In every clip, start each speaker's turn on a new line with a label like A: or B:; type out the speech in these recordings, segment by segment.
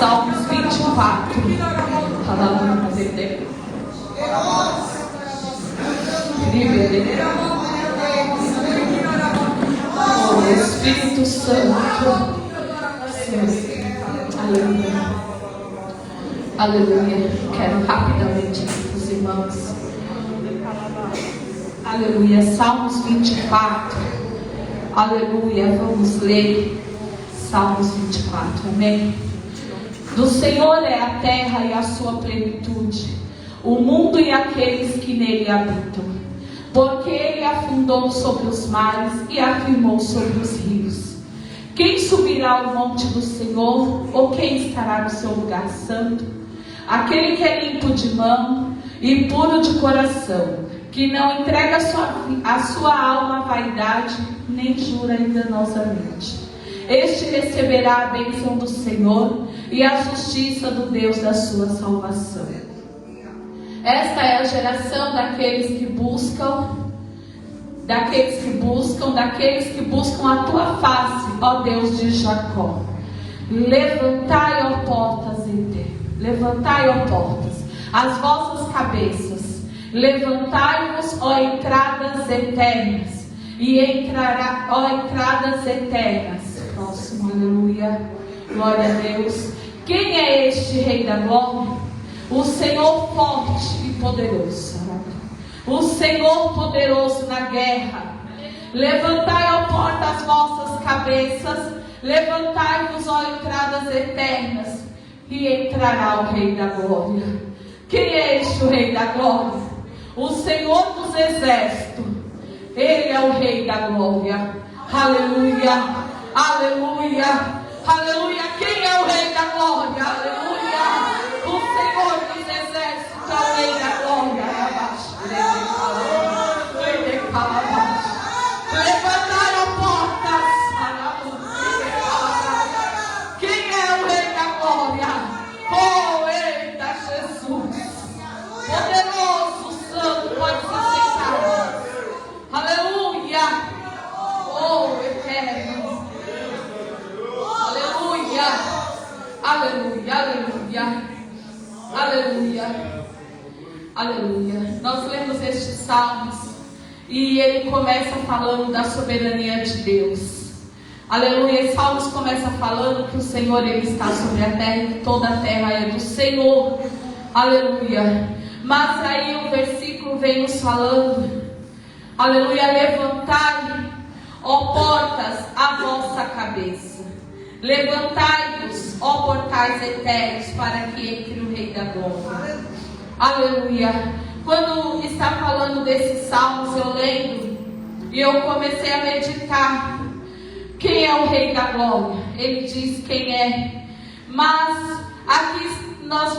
A: Salmos 24. Oh, Espírito Santo. Aleluia. Aleluia. Quero rapidamente os irmãos. Aleluia. Salmos 24. Aleluia. Vamos ler Salmos 24. Amém. Do Senhor é a terra e a sua plenitude, o mundo e aqueles que nele habitam. Porque ele afundou sobre os mares e afirmou sobre os rios. Quem subirá ao monte do Senhor, ou quem estará no seu lugar santo? Aquele que é limpo de mão e puro de coração, que não entrega a sua alma à vaidade, nem jura enganosamente. Este receberá a bênção do Senhor e a justiça do Deus da sua salvação. Esta é a geração daqueles que buscam a tua face, ó Deus de Jacó. Levantai, ó portas eternas, levantai, ó portas, as vossas cabeças, levantai-vos, ó entradas eternas, e entrará, ó entradas eternas. Próximo, aleluia, glória a Deus. Quem é este Rei da Glória? O Senhor forte e poderoso, o Senhor poderoso na guerra. Levantai, ó porta, as vossas cabeças, levantai-vos, ó entradas eternas, e entrará o Rei da Glória. Quem é este o Rei da Glória? O Senhor dos Exércitos. Ele é o Rei da Glória. Aleluia, aleluia, aleluia. Quem é o Rei da Glória? Aleluia. O Senhor dos Exércitos é o Rei da Glória. Levantai, ó portas. Quem é o Rei da Glória? Oh, eita Jesus. Poderoso, santo, pode se sentar. Aleluia. Oh, eterno. Aleluia. Aleluia, aleluia. Aleluia. Aleluia. Nós lemos estes salmos e ele começa falando da soberania de Deus. Aleluia. Os salmos começam falando que o Senhor ele está sobre a terra e que toda a terra é do Senhor. Aleluia. Mas aí o versículo vem nos falando, aleluia, levantai, ó portas, a vossa cabeça. Levantai-vos, ó portais eternos, para que entre o Rei da Glória. Aleluia. Quando está falando desses salmos, eu lembro e eu comecei a meditar. Quem é o Rei da Glória? Ele diz quem é. Mas aqui nós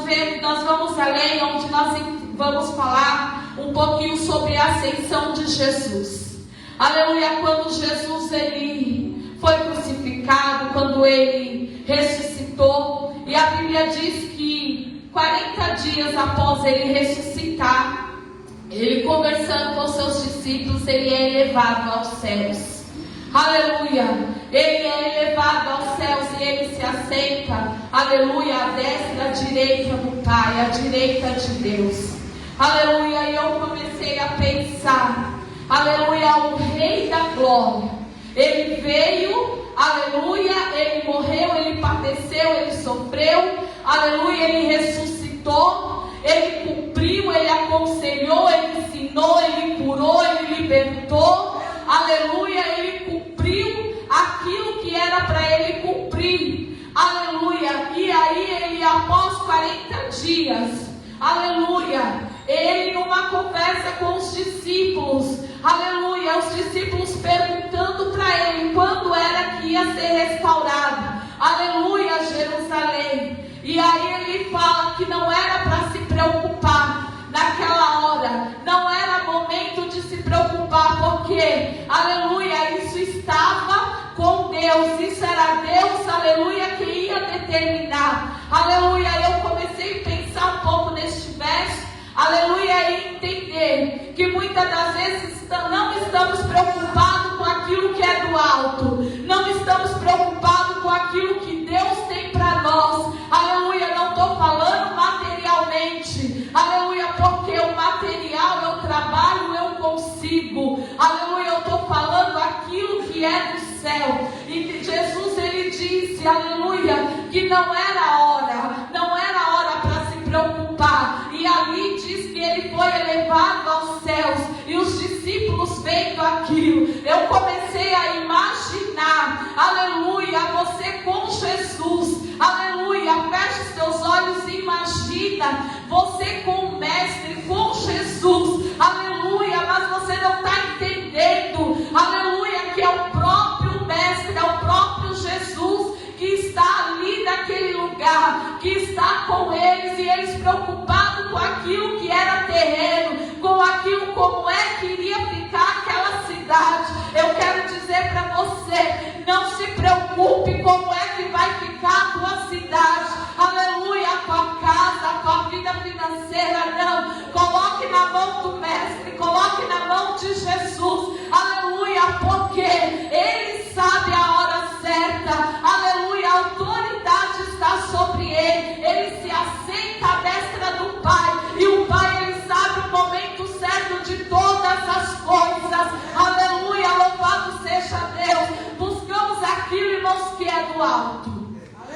A: vamos além, onde nós vamos falar um pouquinho sobre a ascensão de Jesus. Aleluia. Quando Jesus ele foi crucificado, quando ele ressuscitou, e a Bíblia diz que 40 dias após ele ressuscitar, ele conversando com seus discípulos, ele é elevado aos céus. Aleluia. Ele é elevado aos céus e ele se assenta, aleluia, à destra, à direita do Pai, à direita de Deus. Aleluia. E eu comecei a pensar, aleluia, o Rei da Glória. Ele veio, aleluia, ele morreu, ele padeceu, ele sofreu, aleluia, ele ressuscitou, ele cumpriu, ele aconselhou, ele ensinou, ele curou, ele libertou, aleluia, ele cumpriu aquilo que era para ele cumprir, aleluia. E aí ele, após 40 dias, aleluia, ele numa conversa com os discípulos, aleluia, os discípulos perguntando para ele quando era que ia ser restaurado, aleluia, Jerusalém. E aí ele fala que não era para se preocupar naquela hora, não era momento de se preocupar, porque, aleluia, isso estava com Deus, isso era Deus, aleluia, que ia determinar, aleluia. Eu comecei a pensar um pouco neste verso, aleluia, e entender que muitas das vezes não estamos preocupados com aquilo que é do alto, não estamos preocupados com aquilo que Deus tem para nós, aleluia. céu. E Jesus, ele disse, aleluia, que não era hora para se preocupar. E ali diz que ele foi elevado aos céus. E os discípulos vendo aquilo, eu comecei a imaginar, aleluia, você com Jesus, aleluia. Feche os teus olhos e imagina você com o Mestre, com Jesus, aleluia. Mas você não está entendendo, aleluia, que é o próprio Mestre, é o próprio Jesus que está ali naquele lugar, que está com eles, e eles preocupados com aquilo que era terreno, com aquilo como é que iria ficar aquela cidade. Eu quero dizer para você, não se preocupe como é que vai ficar a tua cidade, aleluia, a tua casa, a tua vida financeira, não. Coloque na mão do Mestre, coloque na mão de Jesus, aleluia, porque Ele sabe a hora certa, aleluia, a autoridade está sobre Ele, Ele se assenta à destra do Pai, e o Pai, Ele sabe o momento certo de todas as coisas, aleluia, louvado seja Deus. Buscamos aquilo, irmãos, que é do alto,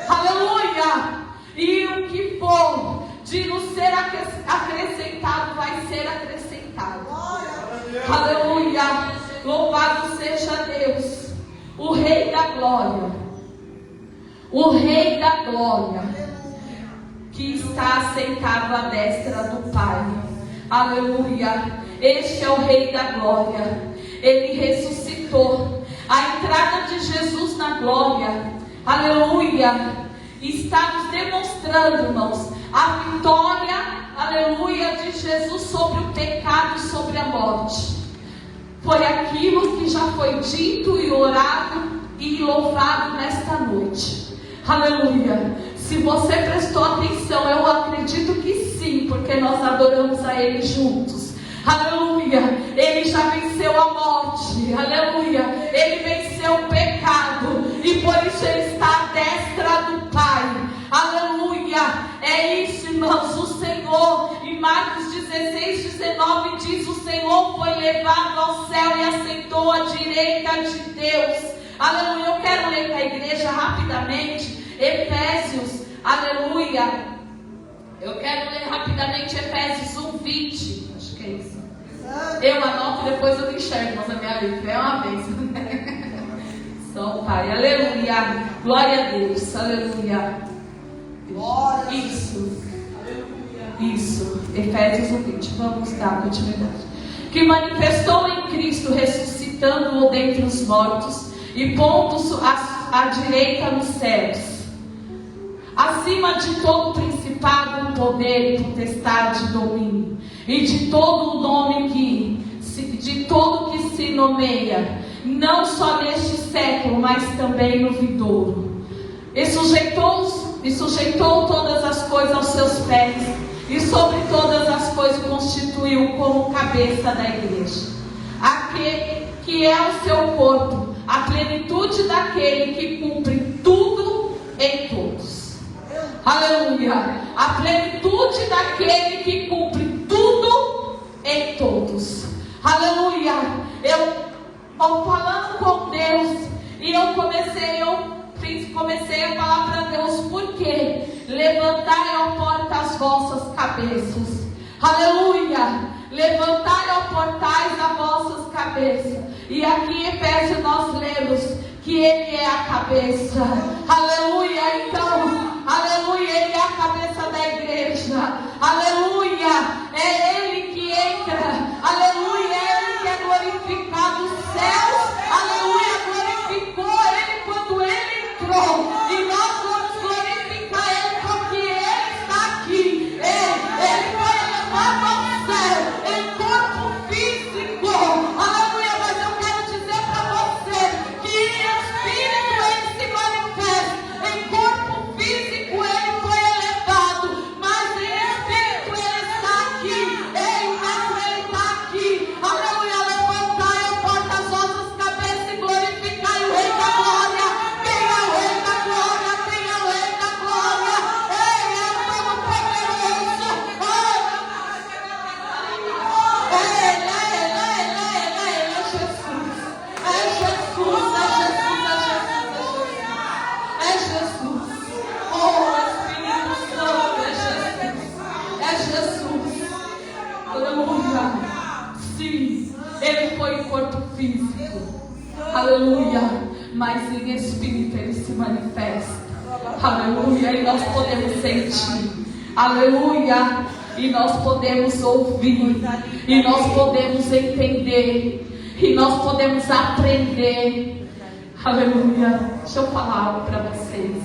A: aleluia, e o que for de nos ser acrescentado, vai ser acrescentado, aleluia, louvado seja Deus, o Rei da Glória, o Rei da Glória, que está assentado à destra do Pai, aleluia. Este é o Rei da Glória, Ele ressuscitou. A entrada de Jesus na glória, aleluia, está nos demonstrando, irmãos, a vitória, aleluia, de Jesus sobre o pecado e sobre a morte. Foi aquilo que já foi dito e orado e louvado nesta noite, aleluia. Se você prestou atenção, eu acredito que sim, porque nós adoramos a Ele juntos, aleluia. Ele já venceu a morte, aleluia. Ele venceu o pecado, e por isso Ele está à destra do Pai, aleluia. É isso, irmãos, o Senhor, em Marcos 16:19 diz, o Senhor foi levado ao céu e assentou à direita de Deus, aleluia. Eu quero ler para a igreja rapidamente Efésios, aleluia. Eu quero ler rapidamente Efésios 1:20. Acho que é isso. Eu anoto, depois eu enxergo, mas a minha Bíblia é uma bênção. Só o Pai, aleluia. Glória a Deus, aleluia. Isso. Isso. Efésios 1:20. Vamos dar continuidade. Que manifestou em Cristo, ressuscitando-o dentre os mortos e pondo-o à direita nos céus, acima de todo principado, poder, potestade, domínio, e de todo o nome de todo que se nomeia, não só neste século, mas também no vindouro. E sujeitou todas as coisas aos seus pés, e sobre todas as coisas constituiu como cabeça da igreja, aquele que é o seu corpo, a plenitude daquele que cumpre tudo em todos. Aleluia. A plenitude daquele que cumpre tudo em todos. Aleluia. Eu falando com Deus, e eu comecei a falar para Deus, por quê? Levantai, ó porta, as vossas cabeças. Aleluia. Levantai, ó portais, as vossas cabeças. E aqui em Efésios nós lemos que Ele é a cabeça. Aleluia. Então, aleluia, Ele é a cabeça da igreja. Aleluia. É Ele que entra. Aleluia. É Ele que é glorificado. Os céus, aleluia, glorificou Ele quando Ele entrou. E nós vamos glorificar Ele porque Ele está aqui. Ele foi elevado ao céu em corpo físico. Aleluia. Mas eu quero dizer para você que em espírito Ele se manifesta em Aleluia. E nós podemos sentir. Aleluia. E nós podemos ouvir. E nós podemos entender. E nós podemos aprender. Aleluia. Deixa eu falar algo para vocês.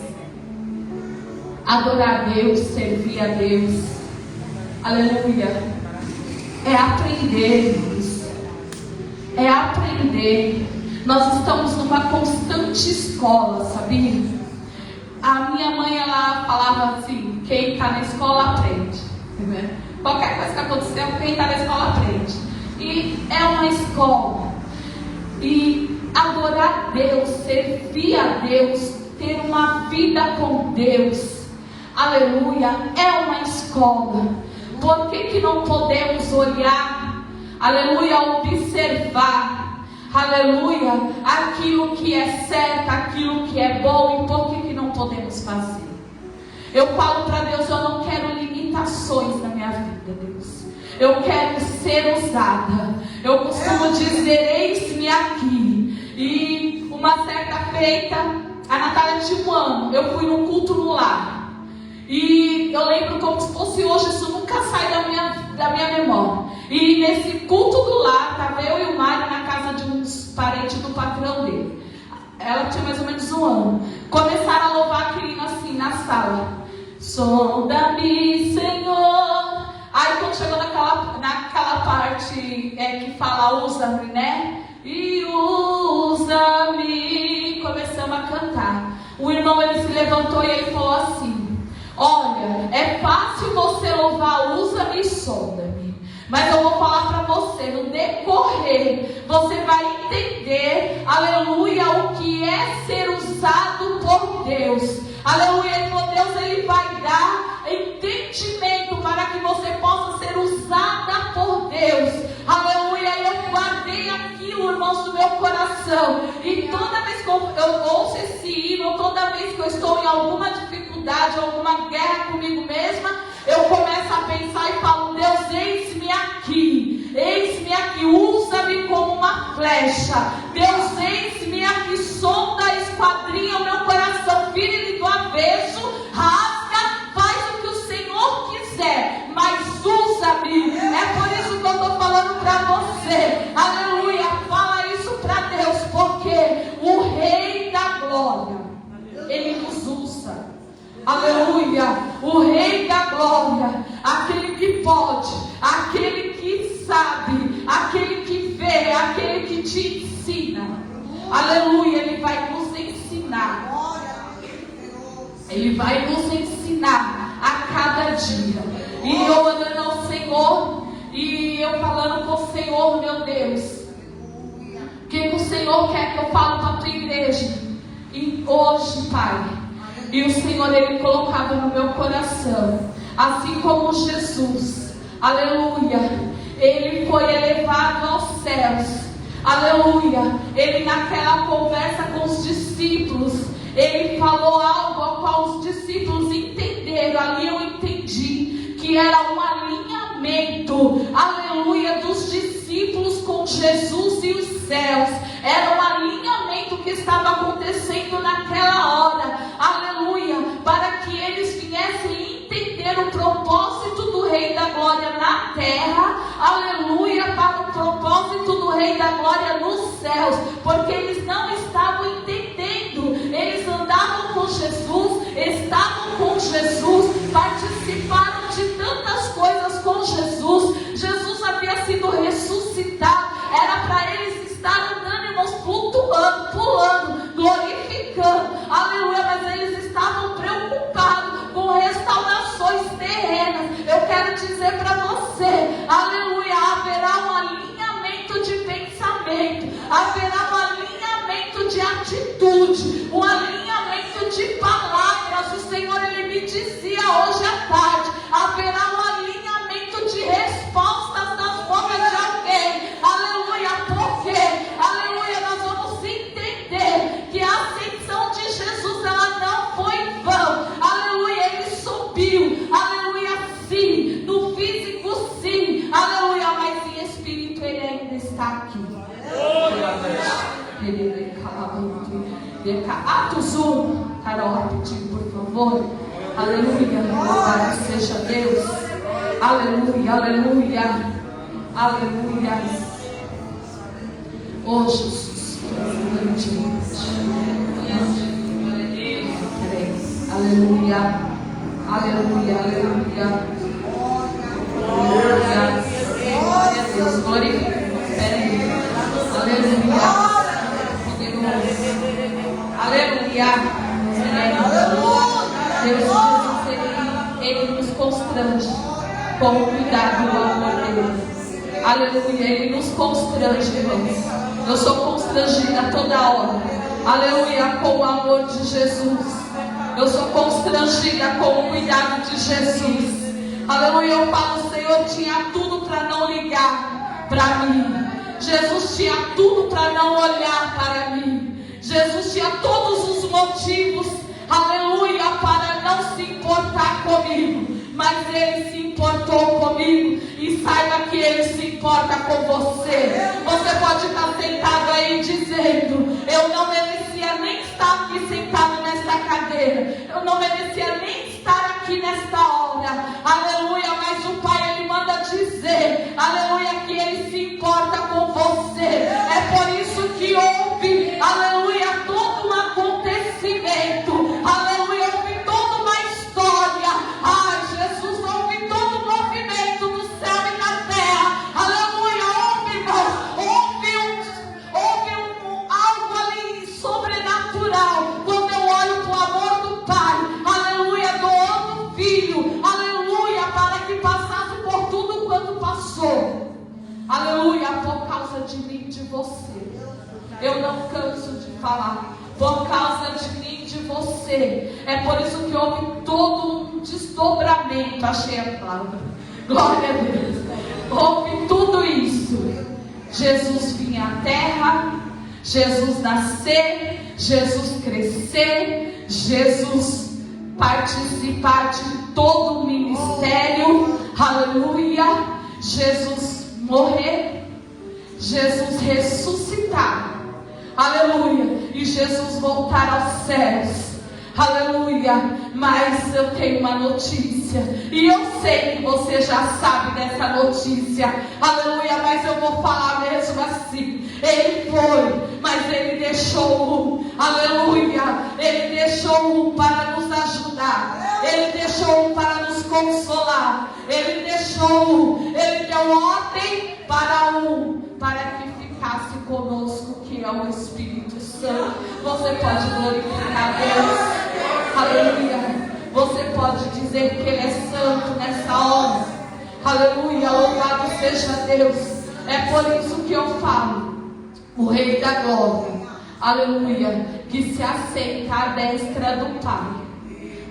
A: Adorar a Deus, servir a Deus. Aleluia. É aprender, irmãos. É aprender. Nós estamos numa constante escola, sabia? A minha mãe, ela falava assim: quem está na escola aprende. Qualquer coisa que aconteceu, quem está na escola aprende. E é uma escola. E adorar a Deus, servir a Deus, ter uma vida com Deus, aleluia, é uma escola. Por que não podemos olhar, aleluia, observar, aleluia, aquilo que é certo, aquilo que é bom, e por que não podemos fazer? Eu falo para Deus: eu não quero limitações na minha vida, Deus. Eu quero ser usada. Eu costumo dizer: eis-me aqui. E uma certa feita, a Natália tinha 1 ano, eu fui num culto no lar. E eu lembro como se fosse hoje, isso nunca sai da minha memória. E nesse culto do lar, estava eu e o Mário na casa de uns parentes do patrão dele. Ela tinha mais ou menos 1 ano. Começaram a louvar aquele assim na sala: sonda-me, Senhor. Aí quando chegou naquela parte que fala usa-me, né? E usa-me, começamos a cantar. O irmão, ele se levantou e ele falou assim: olha, é fácil você louvar usa-me e sonda-me, mas eu vou falar para você, no decorrer, você vai entender, aleluia, o que é ser usado por Deus. Aleluia. Ele falou: Deus, ele vai dar entendimento para que você possa ser usada por Deus. Aleluia. E eu guardei aquilo, irmãos, no meu coração. E toda vez que eu ouço esse hino, toda vez que eu estou em alguma dificuldade, alguma guerra comigo mesma, eu começo a pensar e falo: Deus, eis-me aqui. Eis-me aqui, usa-me como uma flecha. Deus, eis-me aqui, sonda, esquadrinha o meu coração, vire-lhe do avesso, rasga, faz o que o Senhor quiser, mas usa-me. É por isso que eu estou falando para você. Aleluia, fala isso para Deus, porque o Rei da Glória, Ele nos usa. Aleluia, o Rei da Glória, aquele que pode, aquele que sabe, aquele que vê, aquele que te ensina. Aleluia, Ele vai nos ensinar. Ele vai nos ensinar a cada dia. E eu orando ao Senhor, e eu falando com o Senhor: meu Deus, o que o Senhor quer que eu fale para a tua igreja? E hoje, Pai, e o Senhor, Ele colocava no meu coração, assim como Jesus, aleluia, Ele foi elevado aos céus, aleluia, Ele naquela conversa com os discípulos, Ele falou algo ao qual os discípulos entenderam. Ali eu entendi que era um alinhamento, aleluia, dos discípulos com Jesus e os céus. Era um alinhamento que estava acontecendo naquela hora, aleluia, para que eles viessem entender o propósito do Rei da Glória na terra, aleluia, para o propósito do Rei da Glória nos céus, porque eles não estavam entendendo. Eles andavam com Jesus, estavam com Jesus, participaram de tantas coisas com Jesus. Jesus havia sido ressuscitado, era para eles estar andando, irmãos, flutuando, pulando, glorificando, aleluia, mas eles estavam preocupados com restaurações terrenas. Eu quero dizer para você, aleluia, haverá um alinhamento de pensamento, haverá um alinhamento de atitude, um alinhamento de palavras. O Senhor, Ele me dizia hoje à tarde: haverá um alinhamento de respostas nas bocas de alguém, aleluia, porque, aleluia, nós vamos entender que a ascensão de Jesus, ela não foi em vão, aleluia, Ele subiu, aleluia, sim, no físico sim, aleluia, mas em espírito Ele ainda está aqui. Atos 1, Carol, rapidinho, por favor. louvor. Aleluia, louvado seja Deus. Aleluia, aleluia, aleluia. Oh Jesus, aleluia, aleluia, aleluia. Glória a Deus, glorifica. Aleluia, aleluia. Deus Jesus, Ele nos constrange com o cuidado do amor dele. Aleluia, Ele nos constrange, irmãos. Eu sou constrangida toda hora. Aleluia, com o amor de Jesus. Eu sou constrangida com o cuidado de Jesus. Aleluia, eu falo, o Senhor tinha tudo para não ligar para mim. Jesus tinha tudo para não olhar para mim. Jesus tinha todos os motivos, aleluia, para não se importar comigo. Mas Ele se importou comigo. E saiba que Ele se importa com você. Você pode estar sentado aí dizendo: eu não merecia nem estar aqui sentado nesta cadeira. Eu não merecia nem estar aqui nesta hora. Aleluia, mas o Pai, Ele manda dizer, aleluia, que Ele se importa com você. É por isso que houve, aleluia, todo um acontecimento. Aleluia, houve toda uma história. Ai, Jesus, houve todo um movimento do céu e da terra. Aleluia, houve algo ali sobrenatural. Quando eu olho para o amor do Pai, aleluia, doando o Filho, aleluia, para que passasse por tudo quanto passou. Aleluia, por causa de mim e de você. Eu não canso de falar. Por causa de mim e de você. É por isso que houve todo um desdobramento. Achei a palavra. Glória a Deus. Houve tudo isso. Jesus vinha à terra. Jesus nascer. Jesus crescer. Jesus participar de todo o ministério. Aleluia. Jesus morrer. Jesus ressuscitar. Aleluia. E Jesus voltar aos céus. Aleluia. Mas eu tenho uma notícia. E eu sei que você já sabe dessa notícia. Aleluia. Mas eu vou falar mesmo assim. Ele foi, mas Ele deixou um. Aleluia. Ele deixou um para nos ajudar. Ele deixou um para nos consolar. Ele deixou um. Ele deu ordem para um, para que ficasse conosco, que é o Espírito Santo. Você pode glorificar a Deus. Aleluia. Você pode dizer que Ele é santo nessa hora. Aleluia. Louvado seja Deus. É por isso que eu falo, o Rei da Glória, aleluia, que se assenta à destra do Pai.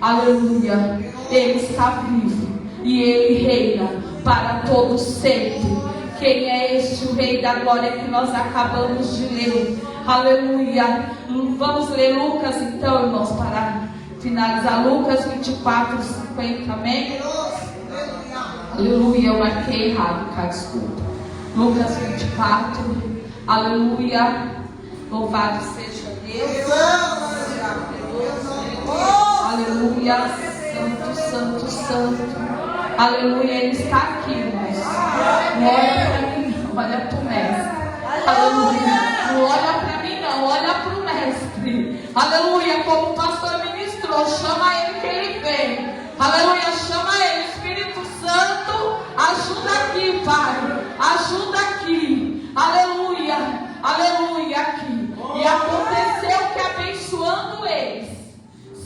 A: Aleluia. Ele está vivo e Ele reina para todos sempre. Quem é este, o Rei da Glória que nós acabamos de ler? Aleluia. Vamos ler Lucas então, irmãos, para finalizar. Lucas 24, 50, amém? Aleluia, eu marquei errado, cara, desculpa. Lucas 24, aleluia. Louvado seja Deus. Aleluia. Santo, santo, santo. Aleluia, Ele está aqui, irmãos. Não olha para mim, não, olha para o Mestre. Aleluia. Não olha para mim, não, olha para o Mestre. Aleluia, como o pastor ministrou, chama Ele que Ele vem. Aleluia, chama Ele. Espírito Santo, ajuda aqui, Pai. Ajuda aqui. Aleluia, aleluia, aqui. E aconteceu que, abençoando eles,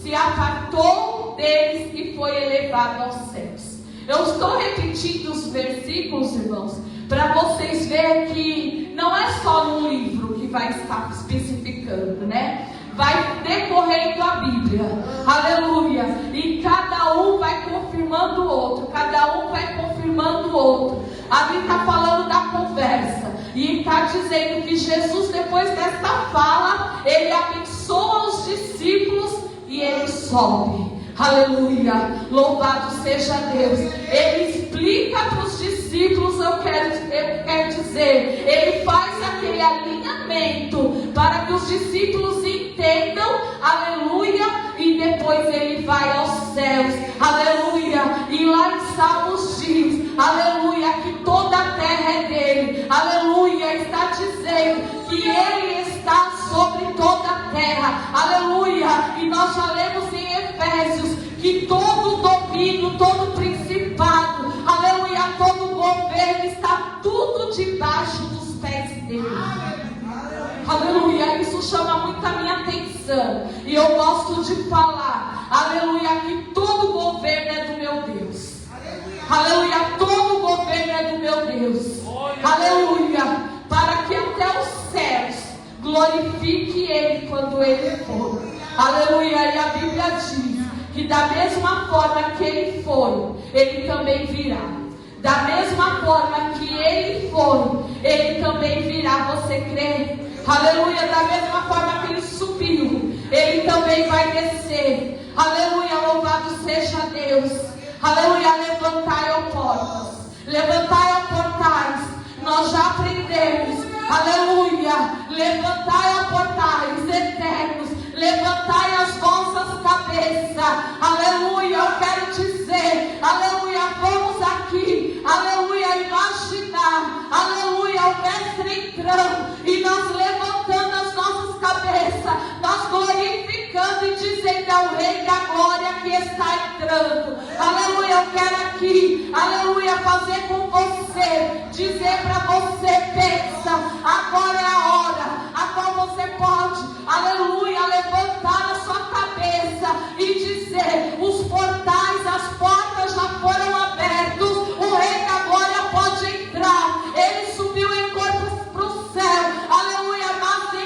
A: se apartou deles e foi elevado aos céus. Eu estou repetindo os versículos, irmãos, para vocês verem que não é só num livro que vai estar especificando, né? Vai decorrendo a Bíblia, aleluia, e cada um vai confirmando o outro, cada um vai confirmando o outro. Ali está falando da conversa, e está dizendo que Jesus, depois desta fala, Ele abençoa os discípulos e Ele sobe. Aleluia, louvado seja Deus. Ele explica para os discípulos, eu quero dizer, Ele faz aquele alinhamento para que os discípulos entendam, aleluia, e depois Ele vai céus, aleluia. E lá em Salmos diz, aleluia, que toda a terra é dele, aleluia. Está dizendo que ele está sobre toda a terra, aleluia. E nós já lemos em Efésios que todo domínio, todo principado, aleluia, todo governo está tudo debaixo dos pés dele. Aleluia, isso chama muito a minha atenção. E eu gosto de falar, aleluia, que todo governo é do meu Deus. Aleluia, todo governo é do meu Deus. Aleluia, para que até os céus glorifique ele quando ele for. Aleluia, e a Bíblia diz que da mesma forma que ele foi, ele também virá. Da mesma forma que ele foi, ele também virá. Você crê? Aleluia, da mesma forma que ele subiu, ele também vai descer. Aleluia, louvado seja Deus. Aleluia, levantai, ó portas. Levantai, ó portais. Nós já aprendemos. Aleluia, levantai, ó portais eternos. Levantai as vossas cabeças. Aleluia, eu quero dizer, aleluia, vamos aqui, aleluia, imaginar, aleluia, o mestre entrando e nós levantando as nossas cabeças, nós glorificando e dizendo ao Rei da Glória que está entrando. Aleluia, eu quero aqui, aleluia, fazer com você, dizer para você, pensa, agora é a hora a qual você pode, aleluia, levantar a sua cabeça e dizer, os portais, as portas já foram abertos, o Rei da Glória pode entrar, ele subiu em corpo para o céu, aleluia, mas em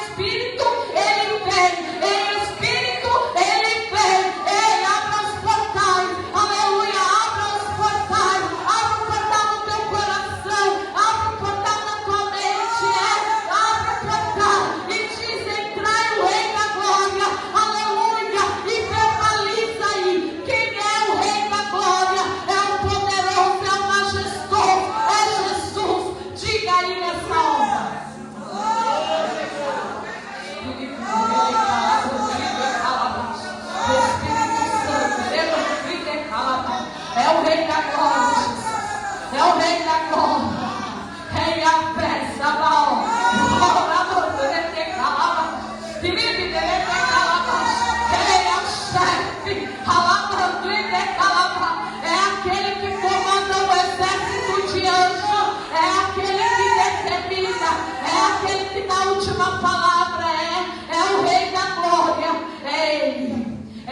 A: espírito ele vem, em espírito ele vem. Ei, abra os portais, aleluia, abra os portais, abra o portal no teu coração, abra o portal na tua mente, abra o portal e diz, entrai o Rei da Glória, aleluia, e verbaliza aí, quem é o Rei da Glória? É o poderoso, é o majestoso, é Jesus. Diga aí nessa hora. É o Rei da Glória, é o Rei da Glória, Rei a peça, Rei é o chefe, é aquele que comanda o exército de anjos, é aquele que determina, é aquele que dá a última palavra, é o Rei da Glória, é Ele é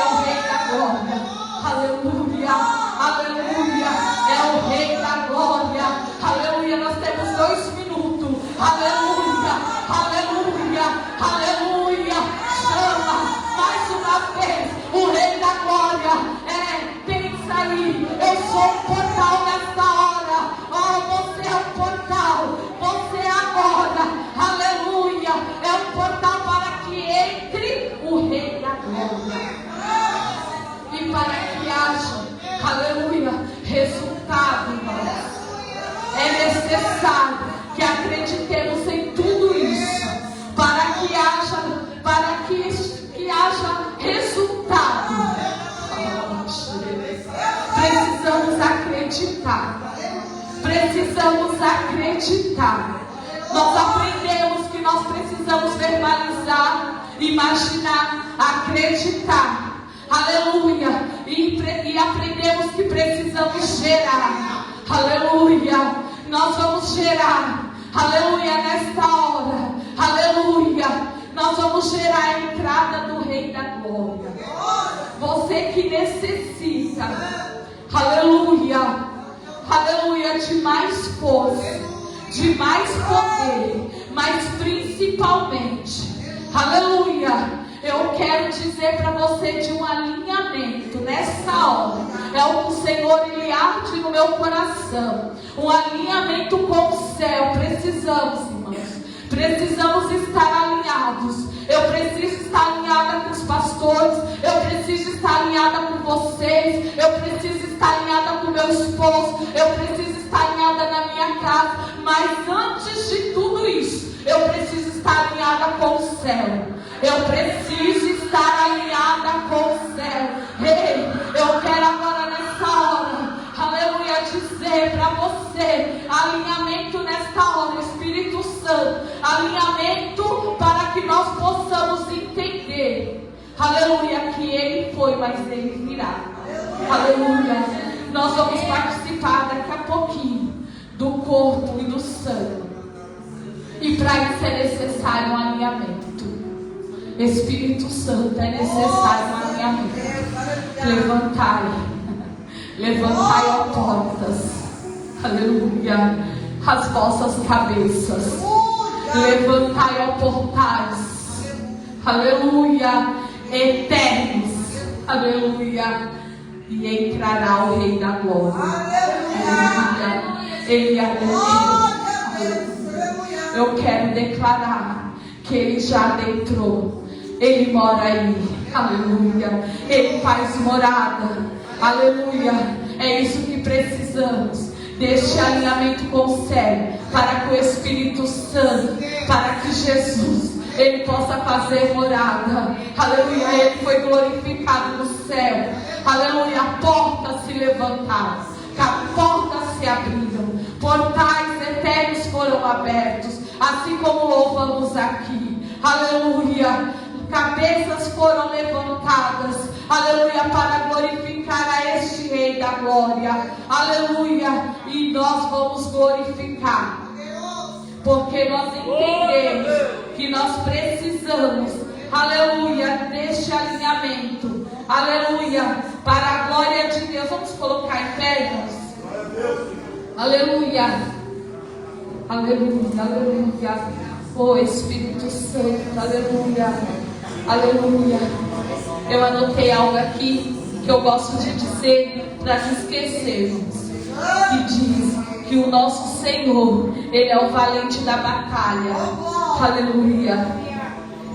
A: o Rei da Glória. Aleluia, aleluia, é o Rei da Glória, aleluia. Nós temos 2 minutos, aleluia, aleluia, aleluia. Chama mais uma vez o Rei da Glória. Pensa aí, eu sou um portal nessa hora. Oh, você é um portal, você agora, aleluia, é um portal para que entre o Rei da Glória. E para que haja, aleluia, resultado em nós, é necessário que acreditemos em tudo isso, para que haja resultado. Precisamos acreditar. Nós aprendemos que nós precisamos verbalizar, imaginar, acreditar. Aleluia, e aprendemos que precisamos gerar, aleluia, nós vamos gerar, aleluia, nesta hora, aleluia, nós vamos gerar a entrada do Rei da Glória. Você que necessita, aleluia, aleluia, de mais força, de mais poder, mas principalmente, aleluia, eu quero dizer para você de um alinhamento nessa hora. É o que o Senhor, Ele arde no meu coração. Um alinhamento com o céu. Precisamos, irmãos. Precisamos estar alinhados. Eu preciso estar alinhada com os pastores. Eu preciso estar alinhada com vocês. Eu preciso estar alinhada com meu esposo. Eu preciso estar alinhada na minha casa. Mas antes de tudo isso, eu preciso estar alinhada com o céu. Eu preciso estar alinhada com o céu. veio, mas ele virá. Aleluia. Nós vamos participar daqui a pouquinho do corpo e do sangue. E para isso é necessário um alinhamento. Espírito Santo, é necessário um alinhamento. Levantai. Levantai, ó portas. Aleluia. As vossas cabeças. Levantai, ó portais. Aleluia. Eternos. Aleluia. E entrará o Rei da Glória. Aleluia. Ele é Deus. Eu quero declarar que Ele já adentrou. Ele mora aí. Aleluia. Ele faz morada. Aleluia. É isso que precisamos. Deste alinhamento com o céu. Para que o Espírito Santo, para que Jesus, Ele possa fazer morada. Aleluia. Ele foi glorificado no céu. Aleluia. Portas se levantaram. Portas se abriram. Portais eternos foram abertos. Assim como louvamos aqui. Aleluia. Cabeças foram levantadas. Aleluia. Para glorificar a este Rei da Glória. Aleluia. E nós vamos glorificar. Porque nós entendemos que nós precisamos, aleluia, deste alinhamento, aleluia, para a glória de Deus. Vamos colocar em pé, irmãos. Aleluia, aleluia, aleluia. Oh Espírito Santo, aleluia, aleluia. Eu anotei algo aqui que eu gosto de dizer para não esquecermos. Que diz que o nosso Senhor, Ele é o valente da batalha. Aleluia.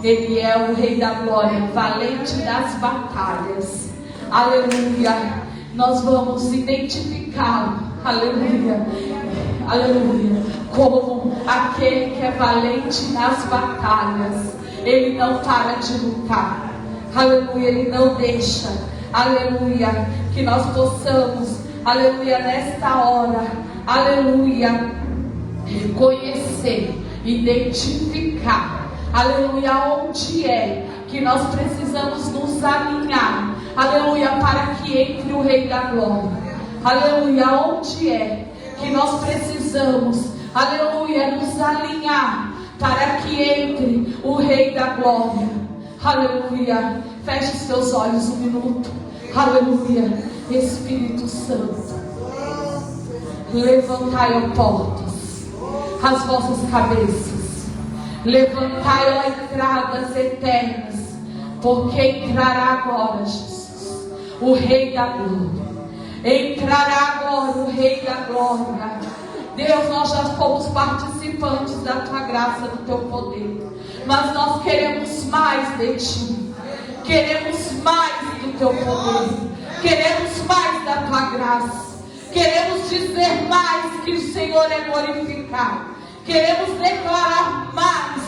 A: Ele é o Rei da Glória, valente das batalhas. Aleluia. Nós vamos identificá-lo. Aleluia. Aleluia. Como aquele que é valente nas batalhas. Ele não para de lutar. Aleluia. Ele não deixa. Aleluia. Que nós possamos, aleluia, nesta hora, aleluia, reconhecer, identificar, aleluia, onde é que nós precisamos nos alinhar, aleluia, para que entre o Rei da Glória, aleluia, onde é que nós precisamos, aleluia, nos alinhar para que entre o Rei da Glória, aleluia. Feche seus olhos um minuto, aleluia. Espírito Santo, levantai, ó portas, as vossas cabeças, levantai, ó entradas eternas, porque entrará agora, Jesus, o Rei da Glória. Entrará agora o Rei da Glória. Deus, nós já fomos participantes da tua graça, do teu poder, mas nós queremos mais de ti, queremos mais do teu poder. Queremos mais da tua graça. Queremos dizer mais que o Senhor é glorificado. Queremos declarar mais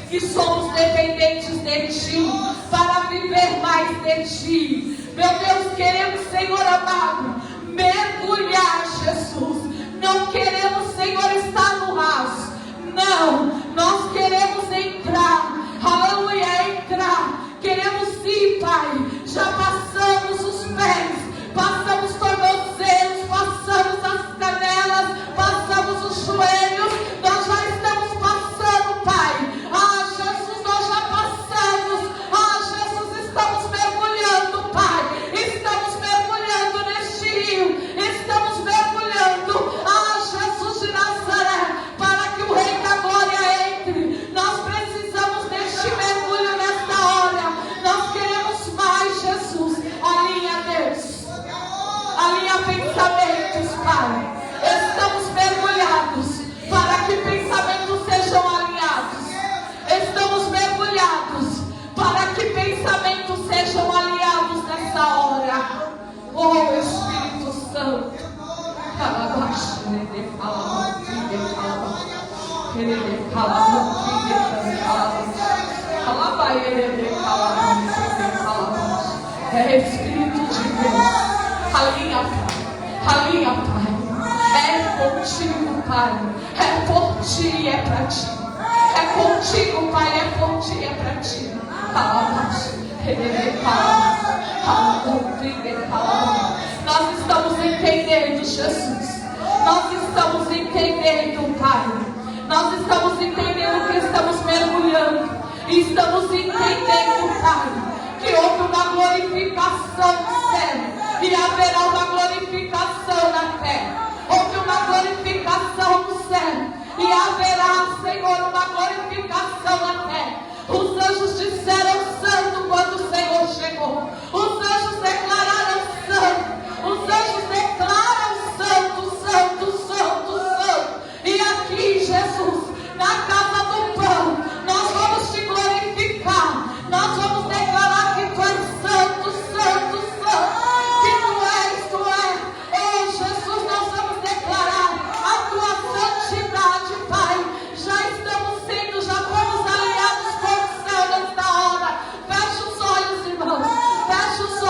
A: que somos dependentes de ti, para viver mais de ti. Meu Deus, queremos, Senhor amado, mergulhar, Jesus. Não queremos, Senhor, estar no raso. Não, nós queremos entrar. Aleluia, entrar. Queremos ir, Pai. Já passamos os pés, passamos tornozelos, passamos as canelas, passamos os joelhos. Nós já estamos passando, Pai. Ah, Jesus, nós já passamos. Ah, Jesus, estamos mergulhando, Pai. Estamos mergulhando neste rio. Estamos mergulhando. Ah, Jesus de Nazaré, para que o Rei da Glória entre. Nós precisamos deste mergulho nesta hora. Nós queremos mais, Jesus. Alinha, Deus. Alinha pensamentos, Pai. Estamos mergulhados para que pensamentos sejam alinhados. Estamos mergulhados para que pensamentos sejam alinhados nessa hora. Oh, Espírito Santo. É Espírito de Deus. Alinha, Pai. Alinha, Pai. É contigo, Pai. É por ti, é pra ti. É contigo, Pai. É por ti, é pra ti. Nós estamos entendendo, Jesus. Nós estamos entendendo, Pai. Nós estamos entendendo que estamos mergulhando. E estamos entendendo, Pai, que houve uma glorificação no céu e haverá uma glorificação na terra. Houve uma glorificação no céu e haverá, Senhor, uma glorificação na terra. Os anjos disseram santo quando o Senhor chegou. Os anjos declararam santo. Os anjos declaram santo, santo, santo, santo. E aqui, Jesus, na casa do pão, nós vamos te glorificar. Nós vamos declarar que tu és santo, santo, santo. Que tu és. Oh, Jesus, nós vamos declarar a tua santidade, Pai. Já estamos sendo, já fomos alinhados com o céu nesta hora. Fecha os olhos, irmãos. Fecha os olhos.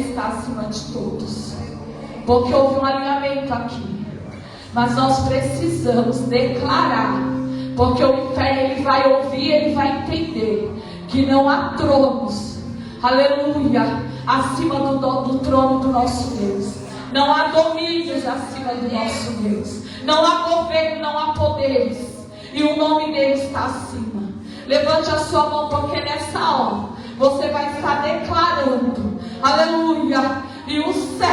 A: Ele está acima de todos. Porque houve um alinhamento aqui. Mas nós precisamos declarar. Porque o inferno, ele vai ouvir, ele vai entender que não há tronos, aleluia, acima do trono do nosso Deus. Não há domínios acima do nosso Deus. Não há governo, não há poderes. E o nome dele está acima. Levante a sua mão, porque nessa hora você vai estar declarando, aleluia, e o céu